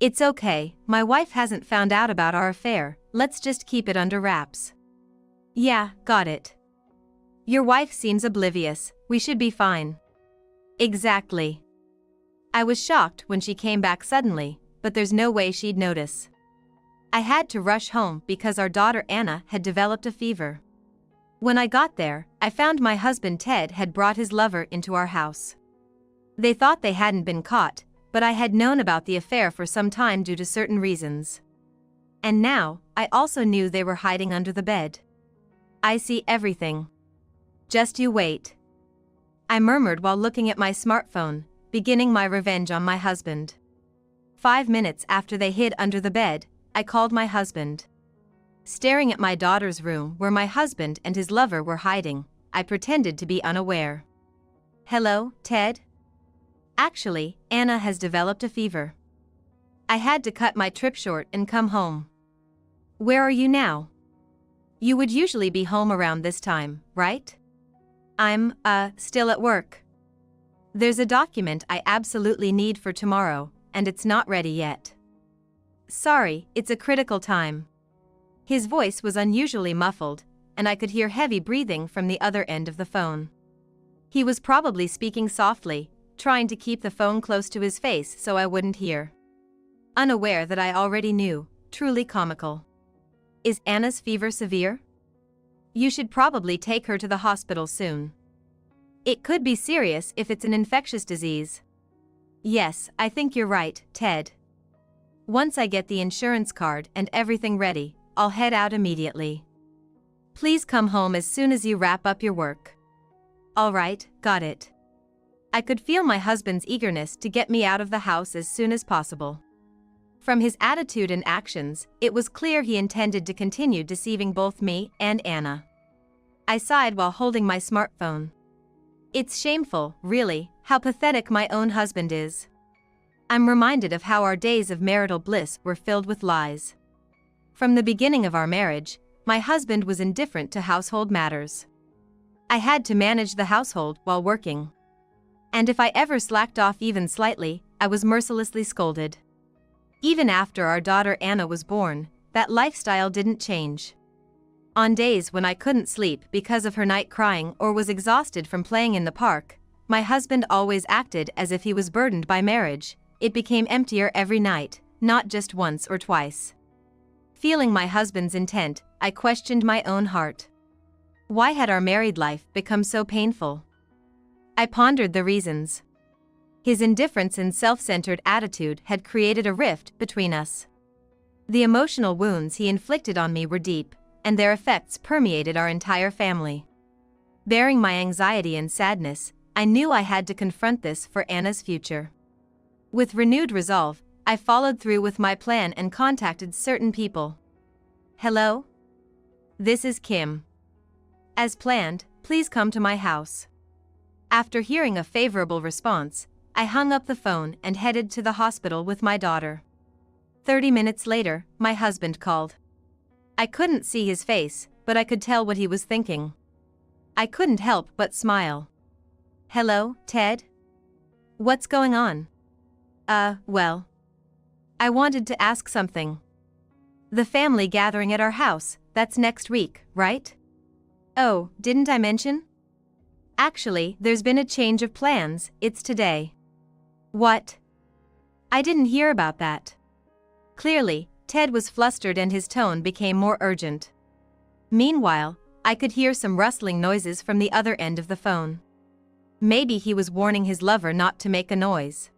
It's okay, my wife hasn't found out about our affair, let's just keep it under wraps. Yeah, got it. Your wife seems oblivious, we should be fine. Exactly. I was shocked when she came back suddenly, but there's no way she'd notice. I had to rush home because our daughter Anna had developed a fever. When I got there, I found my husband Ted had brought his lover into our house. They thought they hadn't been caught, but I had known about the affair for some time due to certain reasons. And now, I also knew they were hiding under the bed. I see everything. Just you wait. I murmured while looking at my smartphone, beginning my revenge on my husband. 5 minutes after they hid under the bed, I called my husband. Staring at my daughter's room where my husband and his lover were hiding, I pretended to be unaware. Hello, Ted? Actually, Anna has developed a fever. I had to cut my trip short and come home. Where are you now? You would usually be home around this time, right? I'm, still at work. There's a document I absolutely need for tomorrow, and it's not ready yet. Sorry, it's a critical time. His voice was unusually muffled, and I could hear heavy breathing from the other end of the phone. He was probably speaking softly, trying to keep the phone close to his face so I wouldn't hear. Unaware that I already knew, truly comical. Is Anna's fever severe? You should probably take her to the hospital soon. It could be serious if it's an infectious disease. Yes, I think you're right, Ted. Once I get the insurance card and everything ready, I'll head out immediately. Please come home as soon as you wrap up your work. All right, got it. I could feel my husband's eagerness to get me out of the house as soon as possible. From his attitude and actions, it was clear he intended to continue deceiving both me and Anna. I sighed while holding my smartphone. It's shameful, really, how pathetic my own husband is. I'm reminded of how our days of marital bliss were filled with lies. From the beginning of our marriage, my husband was indifferent to household matters. I had to manage the household while working. And if I ever slacked off even slightly, I was mercilessly scolded. Even after our daughter Anna was born, that lifestyle didn't change. On days when I couldn't sleep because of her night crying or was exhausted from playing in the park, my husband always acted as if he was burdened by marriage. It became emptier every night, not just once or twice. Feeling my husband's intent, I questioned my own heart. Why had our married life become so painful? I pondered the reasons. His indifference and self-centered attitude had created a rift between us. The emotional wounds he inflicted on me were deep, and their effects permeated our entire family. Bearing my anxiety and sadness, I knew I had to confront this for Anna's future. With renewed resolve, I followed through with my plan and contacted certain people. Hello? This is Kim. As planned, please come to my house. After hearing a favorable response, I hung up the phone and headed to the hospital with my daughter. 30 minutes later, my husband called. I couldn't see his face, but I could tell what he was thinking. I couldn't help but smile. Hello, Ted? What's going on? Well. I wanted to ask something. The family gathering at our house, that's next week, right? Oh, didn't I mention? Actually, there's been a change of plans, it's today. What? I didn't hear about that. Clearly, Ted was flustered and his tone became more urgent. Meanwhile, I could hear some rustling noises from the other end of the phone. Maybe he was warning his lover not to make a noise.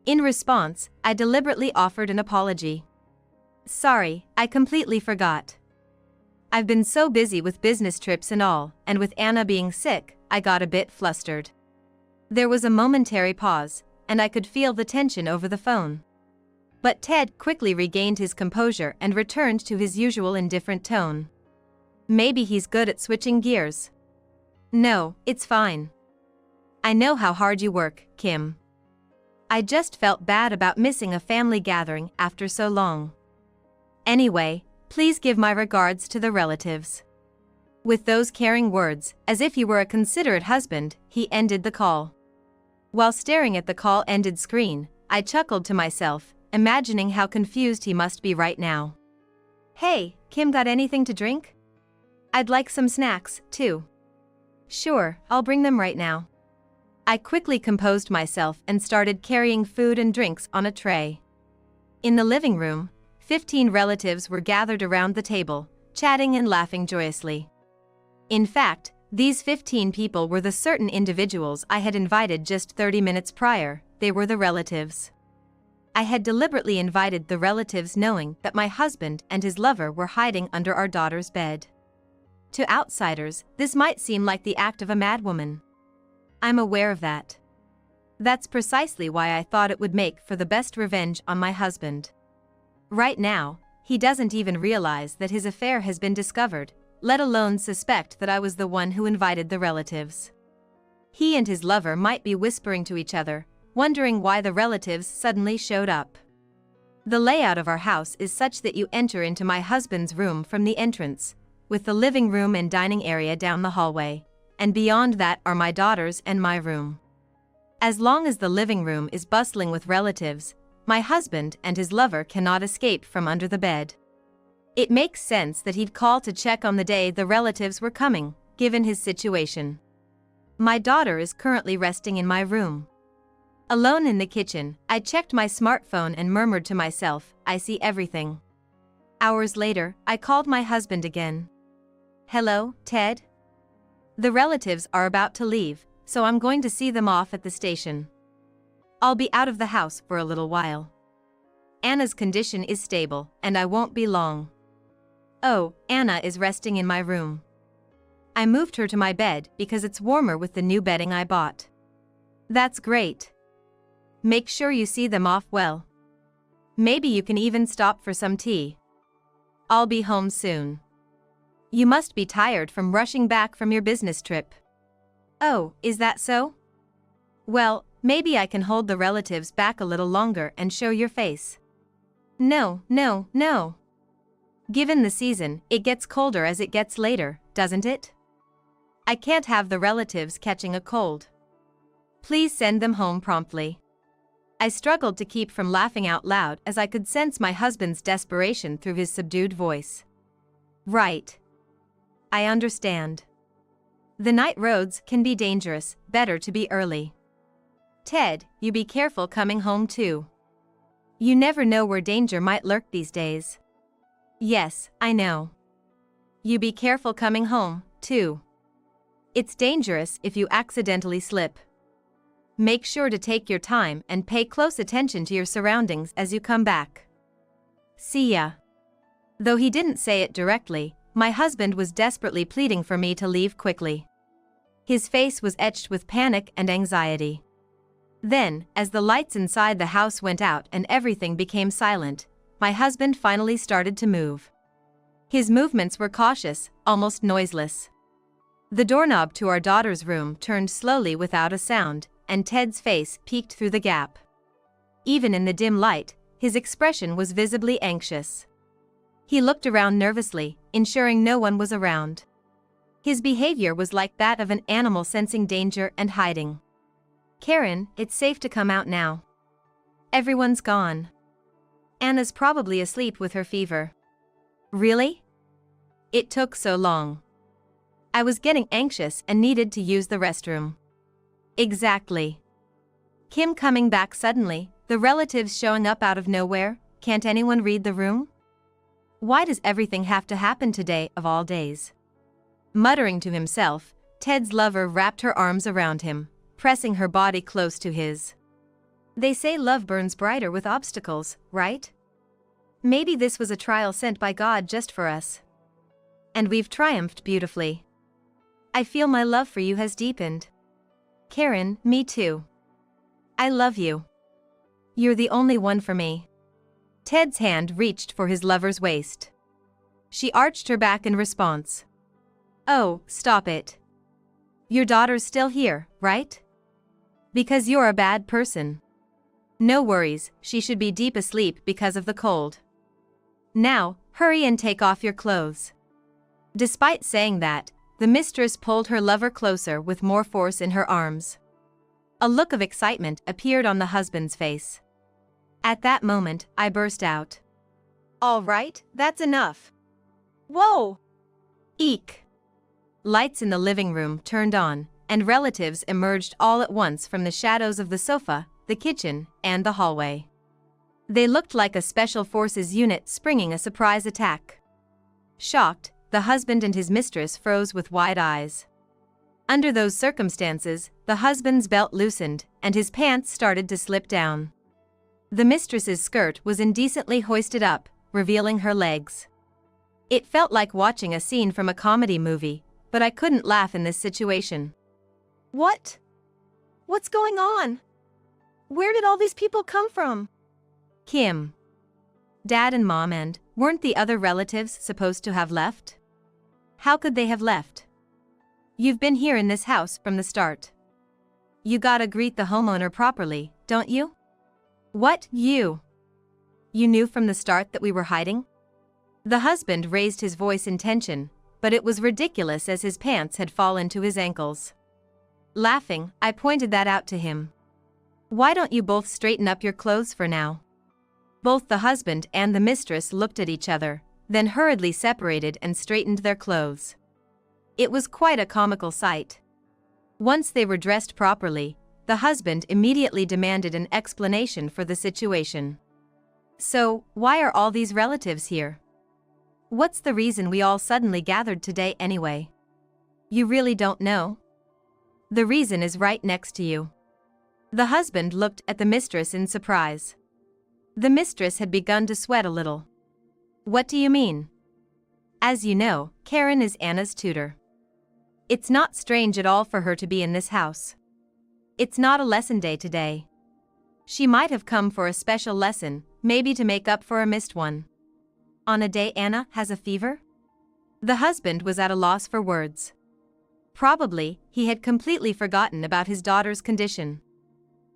In response, I deliberately offered an apology. Sorry, I completely forgot. I've been so busy with business trips and all, and with Anna being sick, I got a bit flustered. There was a momentary pause, and I could feel the tension over the phone. But Ted quickly regained his composure and returned to his usual indifferent tone. Maybe he's good at switching gears. No, it's fine. I know how hard you work, Kim. I just felt bad about missing a family gathering after so long. Anyway, please give my regards to the relatives. With those caring words, as if he were a considerate husband, he ended the call. While staring at the call-ended screen, I chuckled to myself, imagining how confused he must be right now. Hey, Kim, got anything to drink? I'd like some snacks, too. Sure, I'll bring them right now. I quickly composed myself and started carrying food and drinks on a tray. In the living room, 15 relatives were gathered around the table, chatting and laughing joyously. In fact, these 15 people were the certain individuals I had invited just 30 minutes prior. They were the relatives. I had deliberately invited the relatives knowing that my husband and his lover were hiding under our daughter's bed. To outsiders, this might seem like the act of a madwoman. I'm aware of that. That's precisely why I thought it would make for the best revenge on my husband. Right now, he doesn't even realize that his affair has been discovered, let alone suspect that I was the one who invited the relatives. He and his lover might be whispering to each other, wondering why the relatives suddenly showed up. The layout of our house is such that you enter into my husband's room from the entrance, with the living room and dining area down the hallway, and beyond that are my daughters and my room. As long as the living room is bustling with relatives, my husband and his lover cannot escape from under the bed. It makes sense that he'd call to check on the day the relatives were coming, given his situation. My daughter is currently resting in my room. Alone in the kitchen, I checked my smartphone and murmured to myself, I see everything. Hours later, I called my husband again. Hello, Ted? The relatives are about to leave, so I'm going to see them off at the station. I'll be out of the house for a little while. Anna's condition is stable, and I won't be long. Oh, Anna is resting in my room. I moved her to my bed because it's warmer with the new bedding I bought. That's great. Make sure you see them off well. Maybe you can even stop for some tea. I'll be home soon. You must be tired from rushing back from your business trip. Oh, is that so? Well, maybe I can hold the relatives back a little longer and show your face. No. Given the season, it gets colder as it gets later, doesn't it? I can't have the relatives catching a cold. Please send them home promptly. I struggled to keep from laughing out loud as I could sense my husband's desperation through his subdued voice. Right. I understand. The night roads can be dangerous, better to be early. Ted, you be careful coming home too. You never know where danger might lurk these days. Yes, I know. You be careful coming home, too. It's dangerous if you accidentally slip. Make sure to take your time and pay close attention to your surroundings as you come back. See ya. Though he didn't say it directly, my husband was desperately pleading for me to leave quickly. His face was etched with panic and anxiety. Then, as the lights inside the house went out and everything became silent, my husband finally started to move. His movements were cautious, almost noiseless. The doorknob to our daughter's room turned slowly without a sound, and Ted's face peeked through the gap. Even in the dim light, his expression was visibly anxious. He looked around nervously, ensuring no one was around. His behavior was like that of an animal sensing danger and hiding. Karen, it's safe to come out now. Everyone's gone. Anna's probably asleep with her fever. Really? It took so long. I was getting anxious and needed to use the restroom. Exactly. Kim coming back suddenly, the relatives showing up out of nowhere, can't anyone read the room? Why does everything have to happen today of all days? Muttering to himself, Ted's lover wrapped her arms around him, pressing her body close to his. They say love burns brighter with obstacles, right? Maybe this was a trial sent by God just for us. And we've triumphed beautifully. I feel my love for you has deepened. Karen, me too. I love you. You're the only one for me. Ted's hand reached for his lover's waist. She arched her back in response. Oh, stop it. Your daughter's still here, right? Because you're a bad person. No worries, she should be deep asleep because of the cold. Now, hurry and take off your clothes. Despite saying that, the mistress pulled her lover closer with more force in her arms. A look of excitement appeared on the husband's face. At that moment, I burst out. All right, that's enough. Whoa! Eek! Lights in the living room turned on, and relatives emerged all at once from the shadows of the sofa, the kitchen, and the hallway. They looked like a special forces unit springing a surprise attack. Shocked, the husband and his mistress froze with wide eyes. Under those circumstances, the husband's belt loosened, and his pants started to slip down. The mistress's skirt was indecently hoisted up, revealing her legs. It felt like watching a scene from a comedy movie, but I couldn't laugh in this situation. What? What's going on? Where did all these people come from? Kim. Dad and Mom, and weren't the other relatives supposed to have left? How could they have left? You've been here in this house from the start. You gotta greet the homeowner properly, don't you? What, you? You knew from the start that we were hiding? The husband raised his voice in tension, but it was ridiculous as his pants had fallen to his ankles. Laughing, I pointed that out to him. Why don't you both straighten up your clothes for now? Both the husband and the mistress looked at each other, then hurriedly separated and straightened their clothes. It was quite a comical sight. Once they were dressed properly, the husband immediately demanded an explanation for the situation. So, why are all these relatives here? What's the reason we all suddenly gathered today anyway? You really don't know? The reason is right next to you. The husband looked at the mistress in surprise. The mistress had begun to sweat a little. What do you mean? As you know, Karen is Anna's tutor. It's not strange at all for her to be in this house. It's not a lesson day today. She might have come for a special lesson, maybe to make up for a missed one. On a day Anna has a fever? The husband was at a loss for words. Probably, he had completely forgotten about his daughter's condition.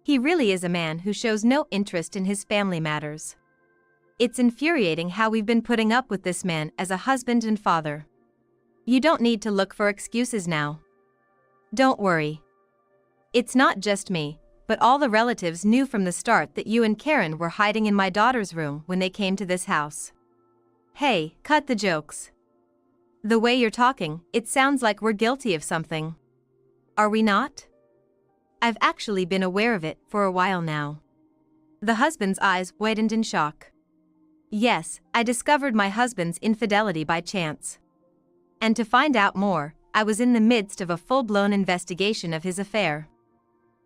He really is a man who shows no interest in his family matters. It's infuriating how we've been putting up with this man as a husband and father. You don't need to look for excuses now. Don't worry. It's not just me, but all the relatives knew from the start that you and Karen were hiding in my daughter's room when they came to this house. Hey, cut the jokes. The way you're talking, it sounds like we're guilty of something. Are we not? I've actually been aware of it for a while now. The husband's eyes widened in shock. Yes, I discovered my husband's infidelity by chance. And to find out more, I was in the midst of a full-blown investigation of his affair.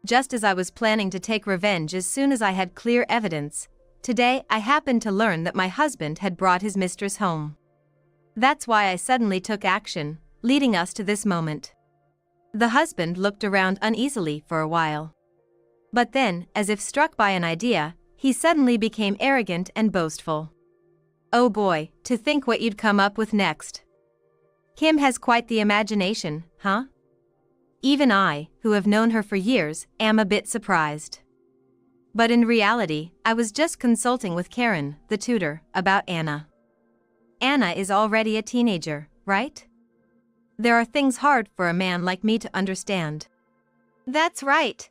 Just as I was planning to take revenge as soon as I had clear evidence, today I happened to learn that my husband had brought his mistress home. That's why I suddenly took action, leading us to this moment. The husband looked around uneasily for a while. But then, as if struck by an idea, he suddenly became arrogant and boastful. Oh boy, to think what you'd come up with next. Kim has quite the imagination, huh? Even I, who have known her for years, am a bit surprised. But in reality, I was just consulting with Karen, the tutor, about Anna. Anna is already a teenager, right? There are things hard for a man like me to understand. That's right.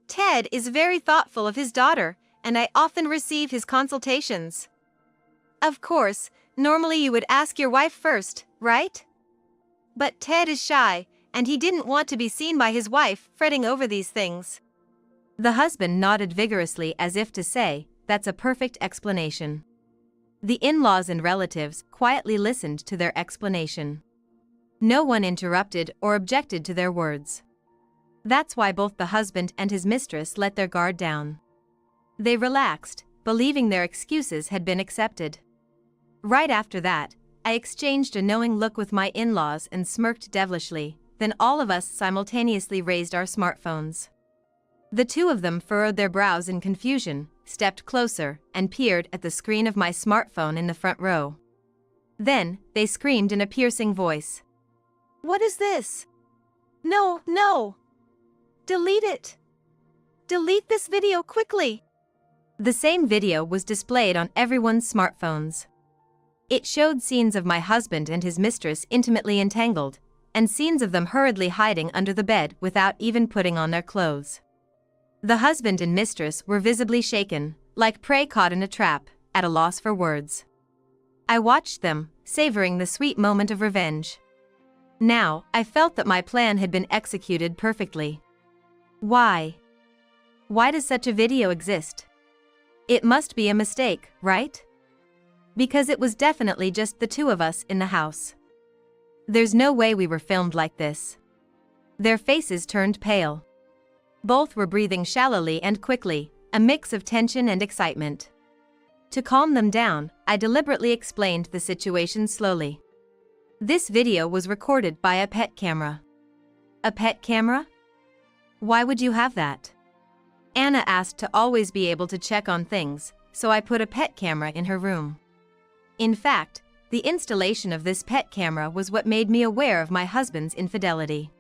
Ted is very thoughtful of his daughter, and I often receive his consultations. Of course, normally you would ask your wife first, right? But Ted is shy, and he didn't want to be seen by his wife fretting over these things. The husband nodded vigorously as if to say, that's a perfect explanation. The in-laws and relatives quietly listened to their explanation. No one interrupted or objected to their words. That's why both the husband and his mistress let their guard down. They relaxed, believing their excuses had been accepted. Right after that, I exchanged a knowing look with my in-laws and smirked devilishly, then all of us simultaneously raised our smartphones. The two of them furrowed their brows in confusion, stepped closer, and peered at the screen of my smartphone in the front row. Then, they screamed in a piercing voice. What is this? No, no! Delete it! Delete this video quickly! The same video was displayed on everyone's smartphones. It showed scenes of my husband and his mistress intimately entangled, and scenes of them hurriedly hiding under the bed without even putting on their clothes. The husband and mistress were visibly shaken, like prey caught in a trap, at a loss for words. I watched them, savoring the sweet moment of revenge. Now, I felt that my plan had been executed perfectly. Why? Why does such a video exist? It must be a mistake, right? Because it was definitely just the two of us in the house. There's no way we were filmed like this. Their faces turned pale. Both were breathing shallowly and quickly, a mix of tension and excitement. To calm them down, I deliberately explained the situation slowly. This video was recorded by a pet camera. A pet camera? Why would you have that? Anna asked to always be able to check on things, so I put a pet camera in her room. In fact, the installation of this pet camera was what made me aware of my husband's infidelity.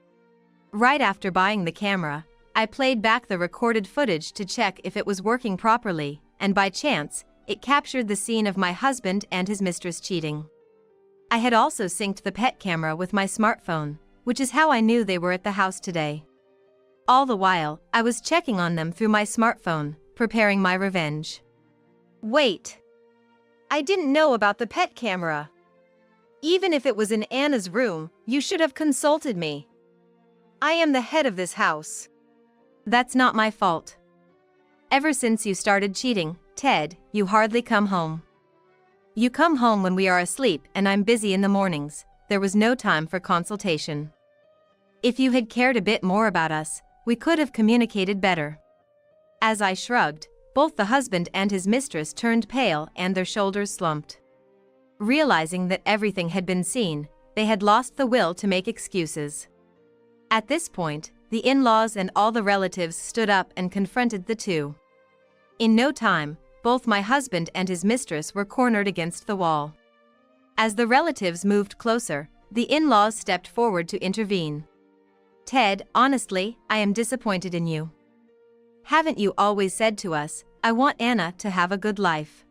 Right after buying the camera, I played back the recorded footage to check if it was working properly, and by chance, it captured the scene of my husband and his mistress cheating. I had also synced the pet camera with my smartphone, which is how I knew they were at the house today. All the while, I was checking on them through my smartphone, preparing my revenge. Wait! I didn't know about the pet camera. Even if it was in Anna's room, you should have consulted me. I am the head of this house. That's not my fault. Ever since you started cheating, Ted, you hardly come home. You come home when we are asleep and I'm busy in the mornings. There was no time for consultation. If you had cared a bit more about us, we could have communicated better. As I shrugged, both the husband and his mistress turned pale and their shoulders slumped. Realizing that everything had been seen, they had lost the will to make excuses. At this point, the in-laws and all the relatives stood up and confronted the two. In no time, both my husband and his mistress were cornered against the wall. As the relatives moved closer, the in-laws stepped forward to intervene. Ted, honestly, I am disappointed in you. Haven't you always said to us, I want Anna to have a good life?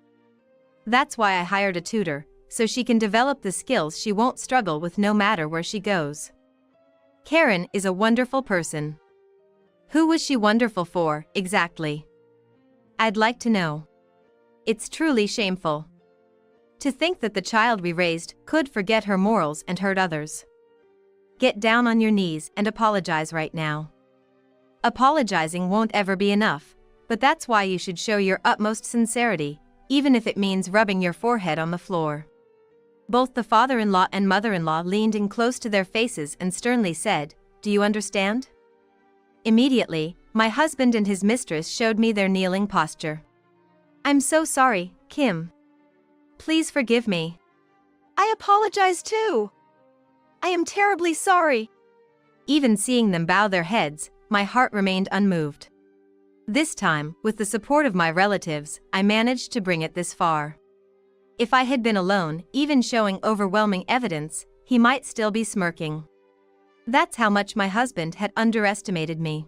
That's why I hired a tutor, so she can develop the skills she won't struggle with no matter where she goes. Karen is a wonderful person. Who was she wonderful for, exactly? I'd like to know. It's truly shameful. To think that the child we raised could forget her morals and hurt others. Get down on your knees and apologize right now. Apologizing won't ever be enough, but that's why you should show your utmost sincerity, even if it means rubbing your forehead on the floor. Both the father-in-law and mother-in-law leaned in close to their faces and sternly said, "Do you understand?" Immediately, my husband and his mistress showed me their kneeling posture. I'm so sorry, Kim. Please forgive me. I apologize too. I am terribly sorry. Even seeing them bow their heads, my heart remained unmoved. This time, with the support of my relatives, I managed to bring it this far. If I had been alone, even showing overwhelming evidence, he might still be smirking. That's how much my husband had underestimated me.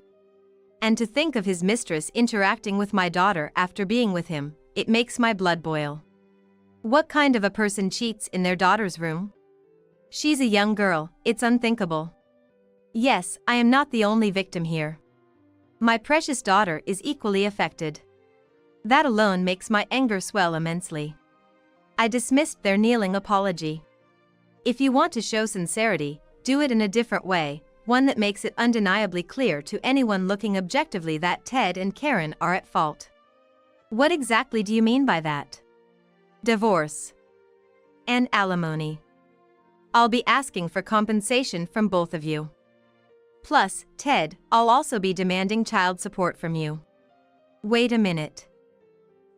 And to think of his mistress interacting with my daughter after being with him, it makes my blood boil. What kind of a person cheats in their daughter's room? She's a young girl, it's unthinkable. Yes, I am not the only victim here. My precious daughter is equally affected. That alone makes my anger swell immensely. I dismissed their kneeling apology. If you want to show sincerity, do it in a different way, one that makes it undeniably clear to anyone looking objectively that Ted and Karen are at fault. What exactly do you mean by that? Divorce. And alimony. I'll be asking for compensation from both of you. Plus, Ted, I'll also be demanding child support from you. Wait a minute.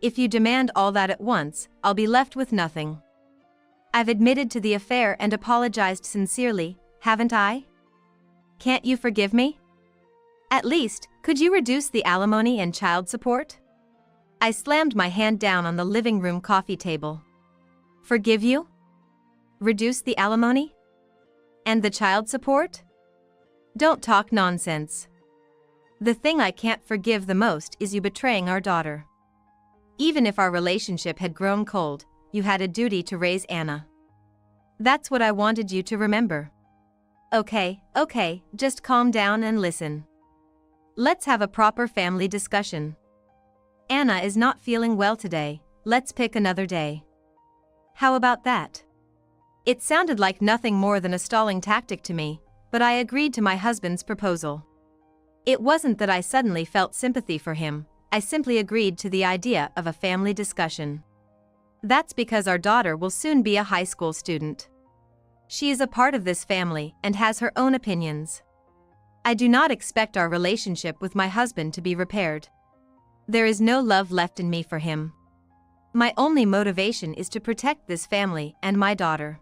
If you demand all that at once, I'll be left with nothing. I've admitted to the affair and apologized sincerely, haven't I? Can't you forgive me? At least, could you reduce the alimony and child support? I slammed my hand down on the living room coffee table. Forgive you? Reduce the alimony? And the child support? Don't talk nonsense. The thing I can't forgive the most is you betraying our daughter. Even if our relationship had grown cold, you had a duty to raise Anna. That's what I wanted you to remember. Okay, just calm down and listen. Let's have a proper family discussion. Anna is not feeling well today, let's pick another day. How about that? It sounded like nothing more than a stalling tactic to me, but I agreed to my husband's proposal. It wasn't that I suddenly felt sympathy for him, I simply agreed to the idea of a family discussion. That's because our daughter will soon be a high school student. She is a part of this family and has her own opinions. I do not expect our relationship with my husband to be repaired. There is no love left in me for him. My only motivation is to protect this family and my daughter.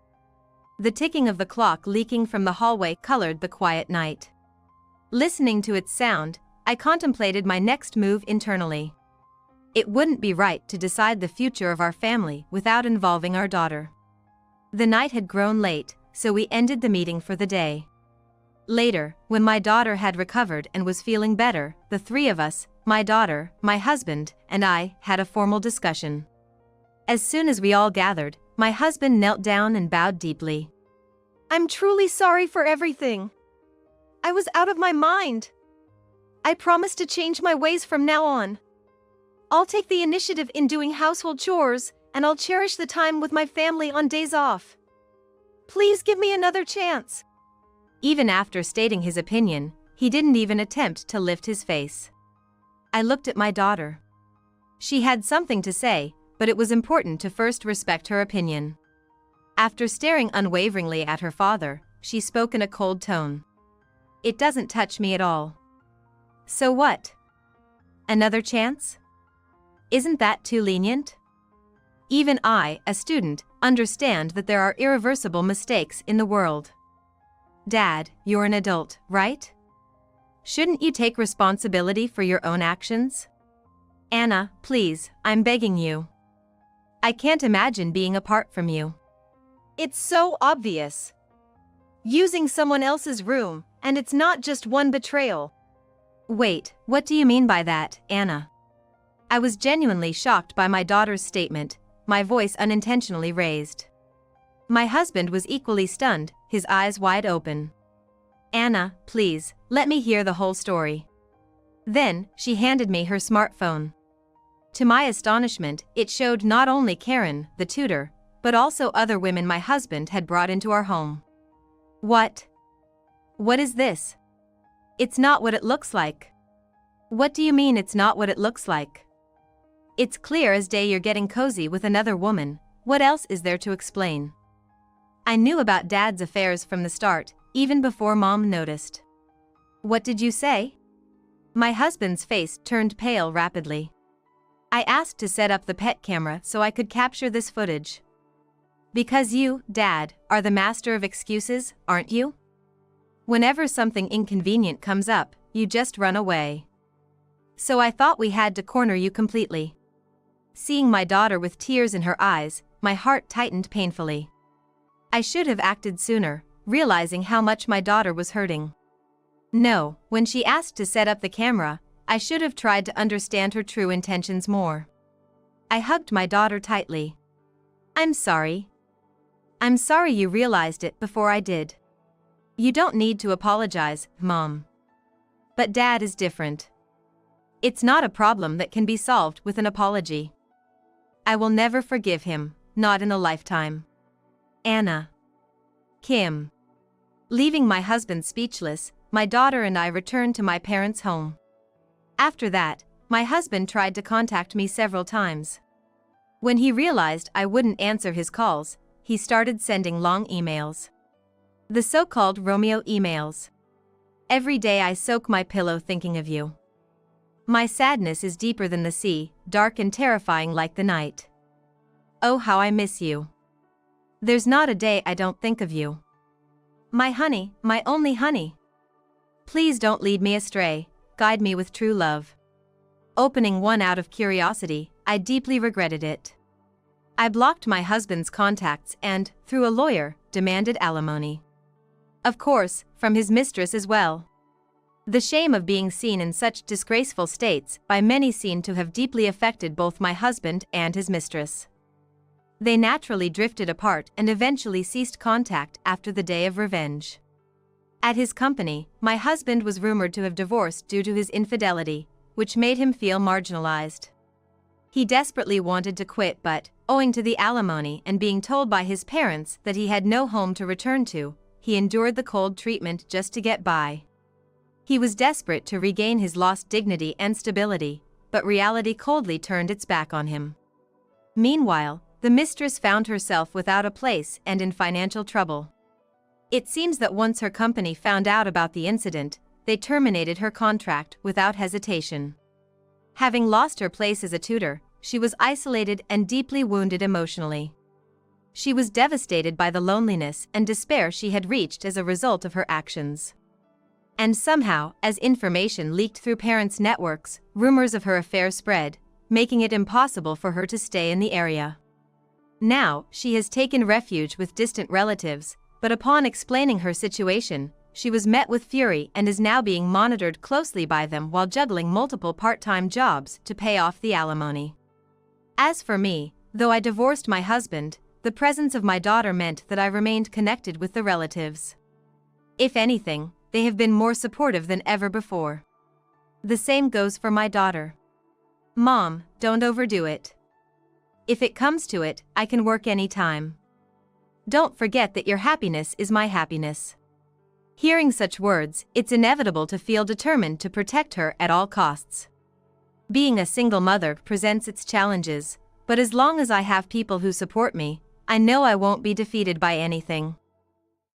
The ticking of the clock leaking from the hallway colored the quiet night. Listening to its sound, I contemplated my next move internally. It wouldn't be right to decide the future of our family without involving our daughter. The night had grown late, so we ended the meeting for the day. Later, when my daughter had recovered and was feeling better, the three of us, my daughter, my husband, and I, had a formal discussion. As soon as we all gathered, my husband knelt down and bowed deeply. I'm truly sorry for everything. I was out of my mind. I promise to change my ways from now on. I'll take the initiative in doing household chores, and I'll cherish the time with my family on days off. Please give me another chance. Even after stating his opinion, he didn't even attempt to lift his face. I looked at my daughter. She had something to say, but it was important to first respect her opinion. After staring unwaveringly at her father, she spoke in a cold tone. It doesn't touch me at all. So what? Another chance? Isn't that too lenient? Even I, a student, understand that there are irreversible mistakes in the world. Dad, you're an adult, right? Shouldn't you take responsibility for your own actions? Anna, please, I'm begging you. I can't imagine being apart from you. It's so obvious. Using someone else's room, and it's not just one betrayal. Wait, what do you mean by that, Anna? I was genuinely shocked by my daughter's statement, my voice unintentionally raised. My husband was equally stunned, his eyes wide open. Anna, please, let me hear the whole story. Then, she handed me her smartphone. To my astonishment, it showed not only Karen, the tutor, but also other women my husband had brought into our home. What? What is this? It's not what it looks like. What do you mean it's not what it looks like? It's clear as day you're getting cozy with another woman, what else is there to explain? I knew about Dad's affairs from the start, even before Mom noticed. What did you say? My husband's face turned pale rapidly. I asked to set up the pet camera so I could capture this footage. Because you, Dad, are the master of excuses, aren't you? Whenever something inconvenient comes up, you just run away. So I thought we had to corner you completely. Seeing my daughter with tears in her eyes, my heart tightened painfully. I should have acted sooner, realizing how much my daughter was hurting. No, when she asked to set up the camera, I should have tried to understand her true intentions more. I hugged my daughter tightly. I'm sorry. I'm sorry you realized it before I did. You don't need to apologize, Mom. But Dad is different. It's not a problem that can be solved with an apology. I will never forgive him, not in a lifetime. Anna. Kim. Leaving my husband speechless, my daughter and I returned to my parents' home. After that, my husband tried to contact me several times. When he realized I wouldn't answer his calls, he started sending long emails. The so-called Romeo emails. Every day I soak my pillow thinking of you. My sadness is deeper than the sea, dark and terrifying like the night. Oh, how I miss you. There's not a day I don't think of you. My honey, my only honey. Please don't lead me astray, guide me with true love. Opening one out of curiosity, I deeply regretted it. I blocked my husband's contacts and, through a lawyer, demanded alimony. Of course, from his mistress as well. The shame of being seen in such disgraceful states by many seemed to have deeply affected both my husband and his mistress. They naturally drifted apart and eventually ceased contact after the day of revenge. At his company, my husband was rumored to have divorced due to his infidelity, which made him feel marginalized. He desperately wanted to quit but, owing to the alimony and being told by his parents that he had no home to return to, he endured the cold treatment just to get by. He was desperate to regain his lost dignity and stability, but reality coldly turned its back on him. Meanwhile, the mistress found herself without a place and in financial trouble. It seems that once her company found out about the incident, they terminated her contract without hesitation. Having lost her place as a tutor, she was isolated and deeply wounded emotionally. She was devastated by the loneliness and despair she had reached as a result of her actions. And somehow, as information leaked through parents' networks, rumors of her affair spread, making it impossible for her to stay in the area. Now, she has taken refuge with distant relatives, but upon explaining her situation, she was met with fury and is now being monitored closely by them while juggling multiple part-time jobs to pay off the alimony. As for me, though I divorced my husband, the presence of my daughter meant that I remained connected with the relatives. If anything, they have been more supportive than ever before. The same goes for my daughter. Mom, don't overdo it. If it comes to it, I can work anytime. Don't forget that your happiness is my happiness. Hearing such words, it's inevitable to feel determined to protect her at all costs. Being a single mother presents its challenges, but as long as I have people who support me, I know I won't be defeated by anything.